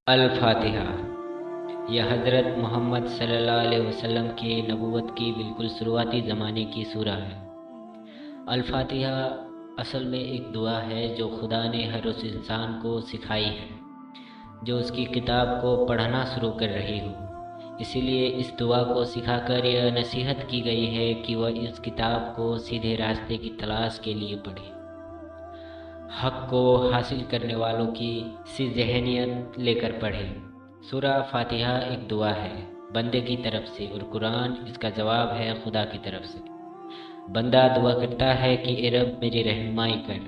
الفاتحہ۔ یہ حضرت محمد صلی اللہ علیہ وسلم کی نبوت کی بالکل شروعاتی زمانے کی سورہ ہے۔ الفاتحہ اصل میں ایک دعا ہے جو خدا نے ہر اس انسان کو سکھائی ہے جو اس کی کتاب کو پڑھنا شروع کر رہی ہو۔ اسی لیے اس دعا کو سکھا کر یہ نصیحت کی گئی ہے کہ وہ اس کتاب کو سیدھے راستے کی تلاش کے لیے پڑھے، حق کو حاصل کرنے والوں کی سی ذہنیت لے کر پڑھے۔ سورہ فاتحہ ایک دعا ہے بندے کی طرف سے، اور قرآن اس کا جواب ہے خدا کی طرف سے۔ بندہ دعا کرتا ہے کہ اے رب میری رہنمائی کر،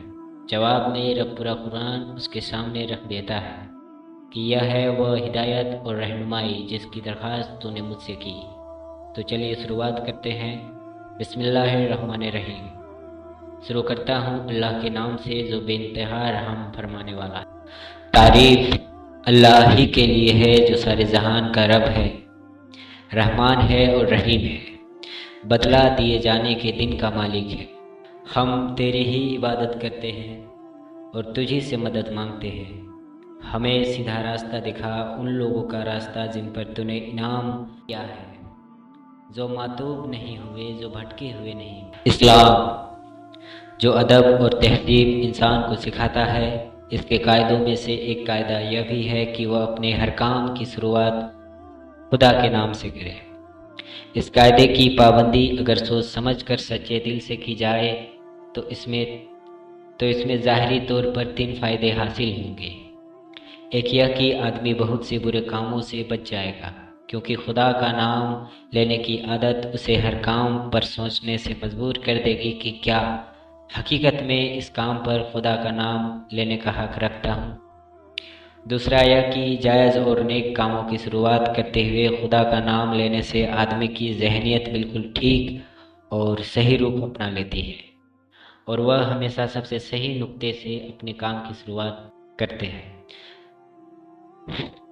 جواب میں رب پورا قرآن اس کے سامنے رکھ دیتا ہے کہ یہ ہے وہ ہدایت اور رہنمائی جس کی درخواست تو نے مجھ سے کی۔ تو چلیے شروعات کرتے ہیں۔ بسم اللہ الرحمن الرحیم۔ شروع کرتا ہوں اللہ کے نام سے جو بے انتہا رحم فرمانے والا ہے۔ تعریف اللہ ہی کے لیے ہے جو سارے جہان کا رب ہے، رحمان ہے اور رحیم ہے، بدلہ دیے جانے کے دن کا مالک ہے۔ ہم تیری ہی عبادت کرتے ہیں اور تجھی سے مدد مانگتے ہیں۔ ہمیں سیدھا راستہ دکھا، ان لوگوں کا راستہ جن پر تو نے انعام کیا ہے، جو معتوب نہیں ہوئے، جو بھٹکے ہوئے نہیں۔ اسلام جو ادب اور تہذیب انسان کو سکھاتا ہے، اس کے قاعدوں میں سے ایک قاعدہ یہ بھی ہے کہ وہ اپنے ہر کام کی شروعات خدا کے نام سے کرے۔ اس قاعدے کی پابندی اگر سوچ سمجھ کر سچے دل سے کی جائے تو اس میں ظاہری طور پر 3 فائدے حاصل ہوں گے۔ ایک یہ کہ آدمی بہت سے برے کاموں سے بچ جائے گا، کیونکہ خدا کا نام لینے کی عادت اسے ہر کام پر سوچنے سے مجبور کر دے گی کہ کیا حقیقت میں اس کام پر خدا کا نام لینے کا حق رکھتا ہوں۔ دوسرا یہ کہ جائز اور نیک کاموں کی شروعات کرتے ہوئے خدا کا نام لینے سے آدمی کی ذہنیت بالکل ٹھیک اور صحیح روپ اپنا لیتی ہے، اور وہ ہمیشہ سب سے صحیح نقطے سے اپنے کام کی شروعات کرتے ہیں۔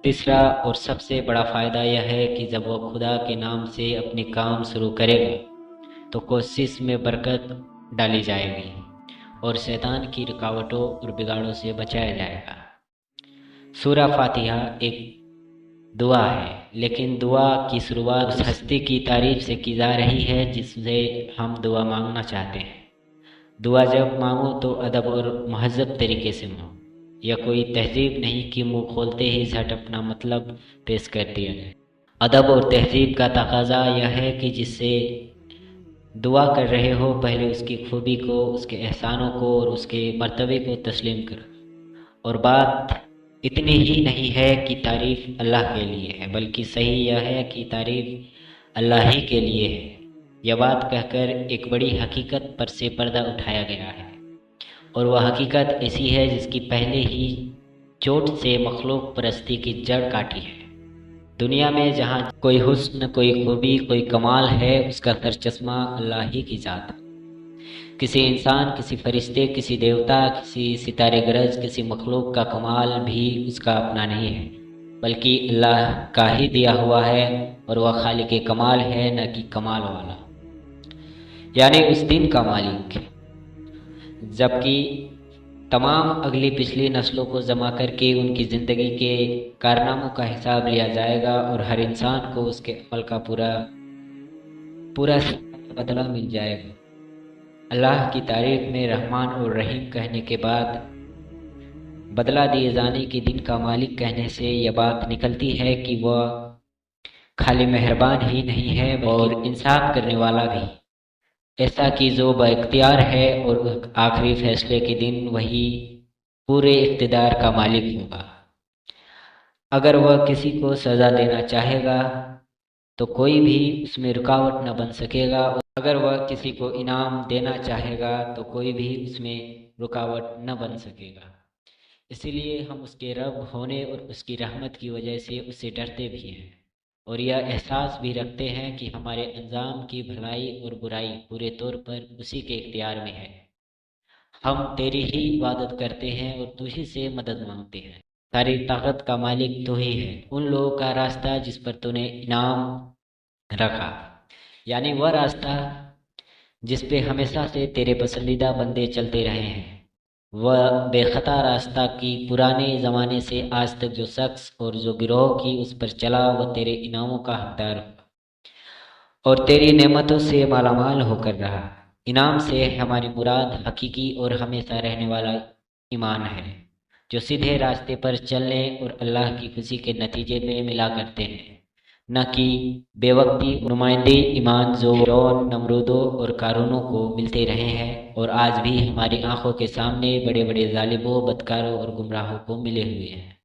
تیسرا اور سب سے بڑا فائدہ یہ ہے کہ جب وہ خدا کے نام سے اپنے کام شروع کرے گا تو کوشش میں برکت ڈالی جائے گی اور شیطان کی رکاوٹوں اور بگاڑوں سے بچایا جائے گا۔ سورہ فاتحہ ایک دعا ہے، لیکن دعا کی شروعات اس ہستی کی تعریف سے کی جا رہی ہے جس سے ہم دعا مانگنا چاہتے ہیں۔ دعا جب مانگو تو ادب اور مہذب طریقے سے مانگو، یا کوئی تہذیب نہیں کہ منہ کھولتے ہی جھٹ اپنا مطلب پیش کر دیا جائے۔ ادب اور تہذیب کا تقاضا یہ ہے کہ جس سے دعا کر رہے ہو پہلے اس کی خوبی کو، اس کے احسانوں کو اور اس کے مرتبے کو تسلیم کرو، اور بات اتنی ہی نہیں ہے کہ تعریف اللہ کے لیے ہے، بلکہ صحیح یہ ہے کہ تعریف اللہ ہی کے لیے ہے۔ یہ بات کہہ کر ایک بڑی حقیقت پر سے پردہ اٹھایا گیا ہے، اور وہ حقیقت ایسی ہے جس کی پہلے ہی چوٹ سے مخلوق پرستی کی جڑ کاٹی ہے۔ دنیا میں جہاں کوئی حسن، کوئی خوبی، کوئی کمال ہے، اس کا سرچشمہ اللہ ہی کی ذات ہے۔ کسی انسان، کسی فرشتے، کسی دیوتا، کسی ستارے گرج، کسی مخلوق کا کمال بھی اس کا اپنا نہیں ہے، بلکہ اللہ کا ہی دیا ہوا ہے، اور وہ خالق کمال ہے نہ کہ کمال والا، یعنی اس دن کا مالک۔ جبکہ تمام اگلی پچھلی نسلوں کو جمع کر کے ان کی زندگی کے کارناموں کا حساب لیا جائے گا، اور ہر انسان کو اس کے عمل کا پورا بدلہ مل جائے گا۔ اللہ کی تعریف میں رحمان اور رحیم کہنے کے بعد بدلہ دیے جانے کے دن کا مالک کہنے سے یہ بات نکلتی ہے کہ وہ خالی مہربان ہی نہیں ہے اور انصاف کرنے والا بھی، ایسا کہ جو با اختیار ہے، اور آخری فیصلے کے دن وہی پورے اقتدار کا مالک ہوگا۔ اگر وہ کسی کو سزا دینا چاہے گا تو کوئی بھی اس میں رکاوٹ نہ بن سکے گا، اور اگر وہ کسی کو انعام دینا چاہے گا تو کوئی بھی اس میں رکاوٹ نہ بن سکے گا۔ اسی لیے ہم اس کے رب ہونے اور اس کی رحمت کی وجہ سے اس سے ڈرتے بھی ہیں، اور یہ احساس بھی رکھتے ہیں کہ ہمارے انجام کی بھلائی اور برائی پورے طور پر اسی کے اختیار میں ہے۔ ہم تیری ہی عبادت کرتے ہیں اور تجھی سے مدد مانگتے ہیں۔ ساری طاقت کا مالک تو ہی ہے۔ ان لوگوں کا راستہ جس پر تو نے انعام رکھا، یعنی وہ راستہ جس پہ ہمیشہ سے تیرے پسندیدہ بندے چلتے رہے ہیں، وہ بے خطا راستہ کی پرانے زمانے سے آج تک جو شخص اور جو گروہ کی اس پر چلا وہ تیرے انعاموں کا حقدار ہو اور تیری نعمتوں سے مالا مال ہو کر رہا۔ انعام سے ہماری مراد حقیقی اور ہمیشہ رہنے والا ایمان ہے، جو سیدھے راستے پر چلنے اور اللہ کی خوشی کے نتیجے میں ملا کرتے ہیں، نہ کہ بے وقتی نمائندے ایمان جو فرعون، نمرودوں اور قارونوں کو ملتے رہے ہیں اور آج بھی ہماری آنکھوں کے سامنے بڑے بڑے ظالموں، بدکاروں اور گمراہوں کو ملے ہوئے ہیں۔